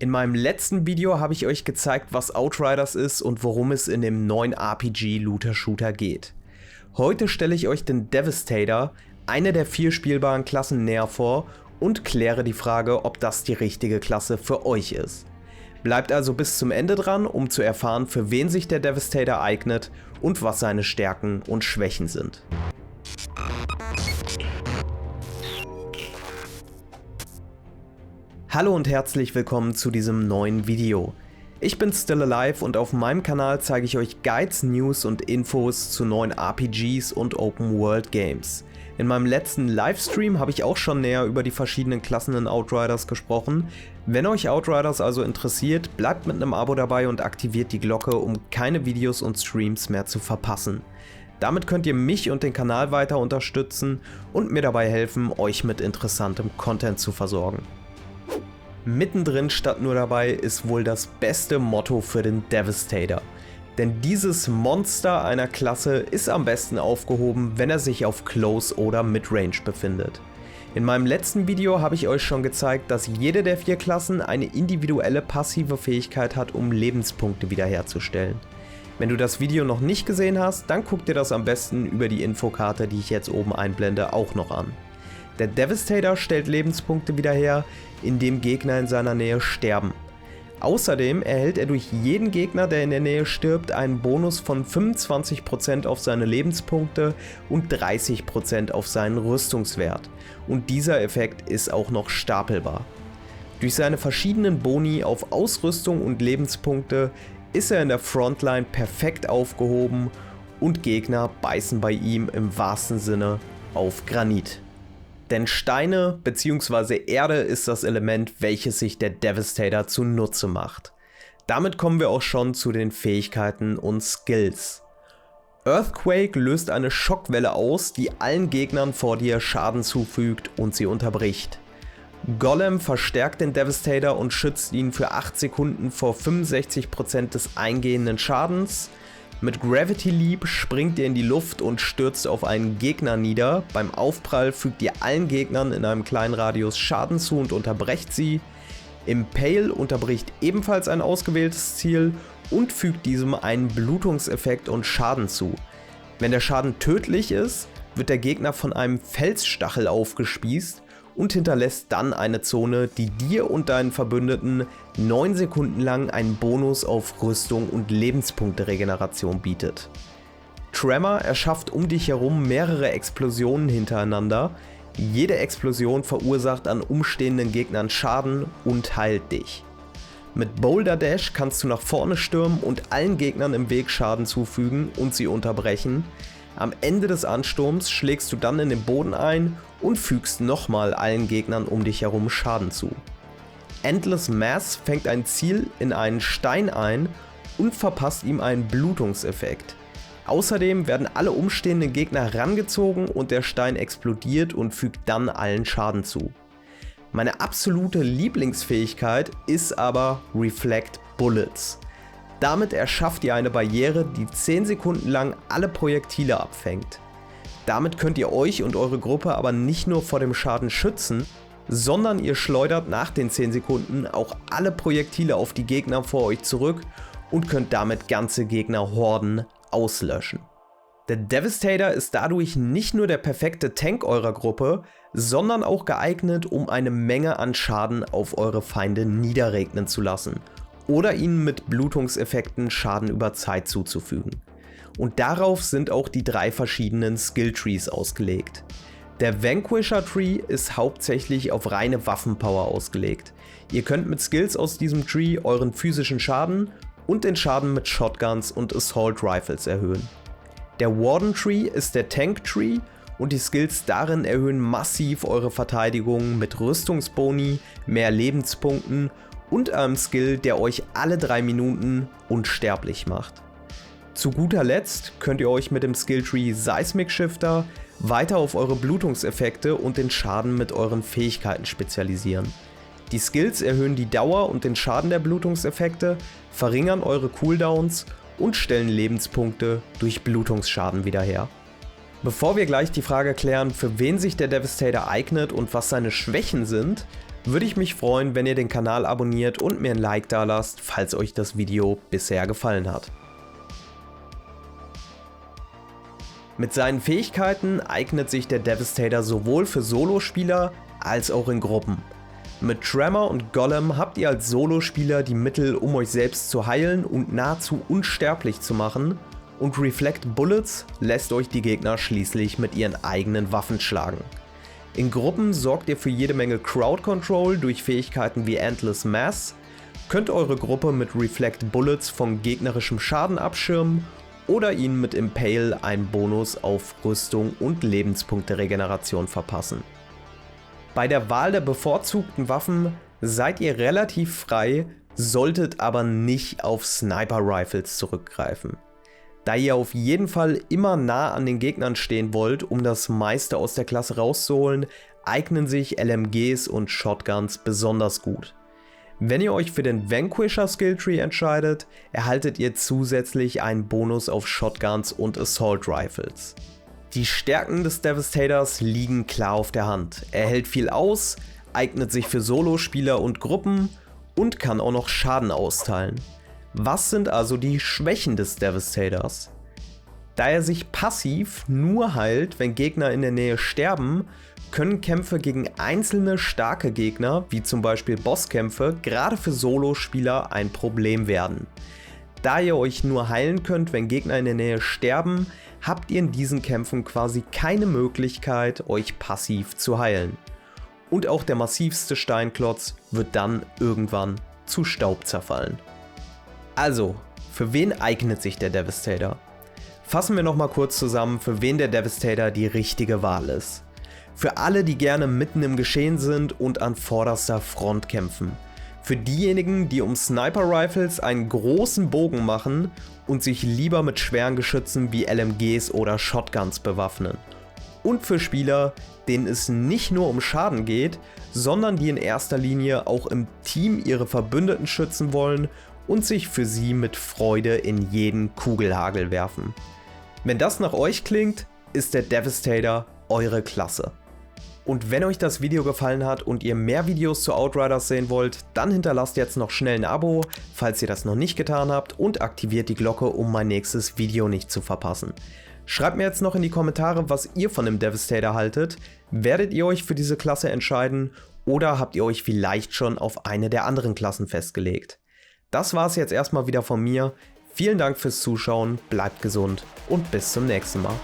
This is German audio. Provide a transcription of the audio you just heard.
In meinem letzten Video habe ich euch gezeigt, was Outriders ist und worum es in dem neuen RPG-Looter-Shooter geht. Heute stelle ich euch den Devastator, eine der 4 spielbaren Klassen, näher vor und kläre die Frage, ob das die richtige Klasse für euch ist. Bleibt also bis zum Ende dran, um zu erfahren, für wen sich der Devastator eignet und was seine Stärken und Schwächen sind. Hallo und herzlich willkommen zu diesem neuen Video. Ich bin Still Alive und auf meinem Kanal zeige ich euch Guides, News und Infos zu neuen RPGs und Open World Games. In meinem letzten Livestream habe ich auch schon näher über die verschiedenen Klassen in Outriders gesprochen. Wenn euch Outriders also interessiert, bleibt mit einem Abo dabei und aktiviert die Glocke, um keine Videos und Streams mehr zu verpassen. Damit könnt ihr mich und den Kanal weiter unterstützen und mir dabei helfen, euch mit interessantem Content zu versorgen. Mittendrin statt nur dabei ist wohl das beste Motto für den Devastator. Denn dieses Monster einer Klasse ist am besten aufgehoben, wenn er sich auf Close oder Midrange befindet. In meinem letzten Video habe ich euch schon gezeigt, dass jede der 4 Klassen eine individuelle passive Fähigkeit hat, um Lebenspunkte wiederherzustellen. Wenn du das Video noch nicht gesehen hast, dann guck dir das am besten über die Infokarte, die ich jetzt oben einblende, auch noch an. Der Devastator stellt Lebenspunkte wieder her, indem Gegner in seiner Nähe sterben. Außerdem erhält er durch jeden Gegner, der in der Nähe stirbt, einen Bonus von 25% auf seine Lebenspunkte und 30% auf seinen Rüstungswert. Und dieser Effekt ist auch noch stapelbar. Durch seine verschiedenen Boni auf Ausrüstung und Lebenspunkte ist er in der Frontline perfekt aufgehoben und Gegner beißen bei ihm im wahrsten Sinne auf Granit. Denn Steine bzw. Erde ist das Element, welches sich der Devastator zunutze macht. Damit kommen wir auch schon zu den Fähigkeiten und Skills. Earthquake löst eine Schockwelle aus, die allen Gegnern vor dir Schaden zufügt und sie unterbricht. Golem verstärkt den Devastator und schützt ihn für 8 Sekunden vor 65% des eingehenden Schadens. Mit Gravity Leap springt ihr in die Luft und stürzt auf einen Gegner nieder. Beim Aufprall fügt ihr allen Gegnern in einem kleinen Radius Schaden zu und unterbrecht sie. Impale unterbricht ebenfalls ein ausgewähltes Ziel und fügt diesem einen Blutungseffekt und Schaden zu. Wenn der Schaden tödlich ist, wird der Gegner von einem Felsstachel aufgespießt und hinterlässt dann eine Zone, die dir und deinen Verbündeten 9 Sekunden lang einen Bonus auf Rüstung und Lebenspunkte-Regeneration bietet. Tremor erschafft um dich herum mehrere Explosionen hintereinander. Jede Explosion verursacht an umstehenden Gegnern Schaden und heilt dich. Mit Boulder Dash kannst du nach vorne stürmen und allen Gegnern im Weg Schaden zufügen und sie unterbrechen. Am Ende des Ansturms schlägst du dann in den Boden ein und fügst nochmal allen Gegnern um dich herum Schaden zu. Endless Mass fängt ein Ziel in einen Stein ein und verpasst ihm einen Blutungseffekt. Außerdem werden alle umstehenden Gegner herangezogen und der Stein explodiert und fügt dann allen Schaden zu. Meine absolute Lieblingsfähigkeit ist aber Reflect Bullets. Damit erschafft ihr eine Barriere, die 10 Sekunden lang alle Projektile abfängt. Damit könnt ihr euch und eure Gruppe aber nicht nur vor dem Schaden schützen, sondern ihr schleudert nach den 10 Sekunden auch alle Projektile auf die Gegner vor euch zurück und könnt damit ganze Gegnerhorden auslöschen. Der Devastator ist dadurch nicht nur der perfekte Tank eurer Gruppe, sondern auch geeignet, um eine Menge an Schaden auf eure Feinde niederregnen zu lassen oder ihnen mit Blutungseffekten Schaden über Zeit zuzufügen. Und darauf sind auch die 3 verschiedenen Skilltrees ausgelegt. Der Vanquisher Tree ist hauptsächlich auf reine Waffenpower ausgelegt. Ihr könnt mit Skills aus diesem Tree euren physischen Schaden und den Schaden mit Shotguns und Assault Rifles erhöhen. Der Warden Tree ist der Tank Tree und die Skills darin erhöhen massiv eure Verteidigung mit Rüstungsboni, mehr Lebenspunkten und einem Skill, der euch alle 3 Minuten unsterblich macht. Zu guter Letzt könnt ihr euch mit dem Skilltree Seismic Shifter weiter auf eure Blutungseffekte und den Schaden mit euren Fähigkeiten spezialisieren. Die Skills erhöhen die Dauer und den Schaden der Blutungseffekte, verringern eure Cooldowns und stellen Lebenspunkte durch Blutungsschaden wieder her. Bevor wir gleich die Frage klären, für wen sich der Devastator eignet und was seine Schwächen sind, würde ich mich freuen, wenn ihr den Kanal abonniert und mir ein Like da lasst, falls euch das Video bisher gefallen hat. Mit seinen Fähigkeiten eignet sich der Devastator sowohl für Solospieler als auch in Gruppen. Mit Tremor und Golem habt ihr als Solospieler die Mittel, um euch selbst zu heilen und nahezu unsterblich zu machen, und Reflect Bullets lässt euch die Gegner schließlich mit ihren eigenen Waffen schlagen. In Gruppen sorgt ihr für jede Menge Crowd Control durch Fähigkeiten wie Endless Mass, könnt eure Gruppe mit Reflect Bullets von gegnerischem Schaden abschirmen oder ihnen mit Impale einen Bonus auf Rüstung und Lebenspunkte-Regeneration verpassen. Bei der Wahl der bevorzugten Waffen seid ihr relativ frei, solltet aber nicht auf Sniper Rifles zurückgreifen. Da ihr auf jeden Fall immer nah an den Gegnern stehen wollt, um das meiste aus der Klasse rauszuholen, eignen sich LMGs und Shotguns besonders gut. Wenn ihr euch für den Vanquisher Skilltree entscheidet, erhaltet ihr zusätzlich einen Bonus auf Shotguns und Assault Rifles. Die Stärken des Devastators liegen klar auf der Hand. Er hält viel aus, eignet sich für Solospieler und Gruppen und kann auch noch Schaden austeilen. Was sind also die Schwächen des Devastators? Da er sich passiv nur heilt, wenn Gegner in der Nähe sterben, können Kämpfe gegen einzelne starke Gegner, wie zum Beispiel Bosskämpfe, gerade für Solospieler ein Problem werden. Da ihr euch nur heilen könnt, wenn Gegner in der Nähe sterben, habt ihr in diesen Kämpfen quasi keine Möglichkeit, euch passiv zu heilen. Und auch der massivste Steinklotz wird dann irgendwann zu Staub zerfallen. Also, für wen eignet sich der Devastator? Fassen wir nochmal kurz zusammen, für wen der Devastator die richtige Wahl ist. Für alle, die gerne mitten im Geschehen sind und an vorderster Front kämpfen. Für diejenigen, die um Sniper Rifles einen großen Bogen machen und sich lieber mit schweren Geschützen wie LMGs oder Shotguns bewaffnen. Und für Spieler, denen es nicht nur um Schaden geht, sondern die in erster Linie auch im Team ihre Verbündeten schützen wollen und sich für sie mit Freude in jeden Kugelhagel werfen. Wenn das nach euch klingt, ist der Devastator eure Klasse. Und wenn euch das Video gefallen hat und ihr mehr Videos zu Outriders sehen wollt, dann hinterlasst jetzt noch schnell ein Abo, falls ihr das noch nicht getan habt, und aktiviert die Glocke, um mein nächstes Video nicht zu verpassen. Schreibt mir jetzt noch in die Kommentare, was ihr von dem Devastator haltet. Werdet ihr euch für diese Klasse entscheiden oder habt ihr euch vielleicht schon auf eine der anderen Klassen festgelegt? Das war's jetzt erstmal wieder von mir. Vielen Dank fürs Zuschauen, bleibt gesund und bis zum nächsten Mal.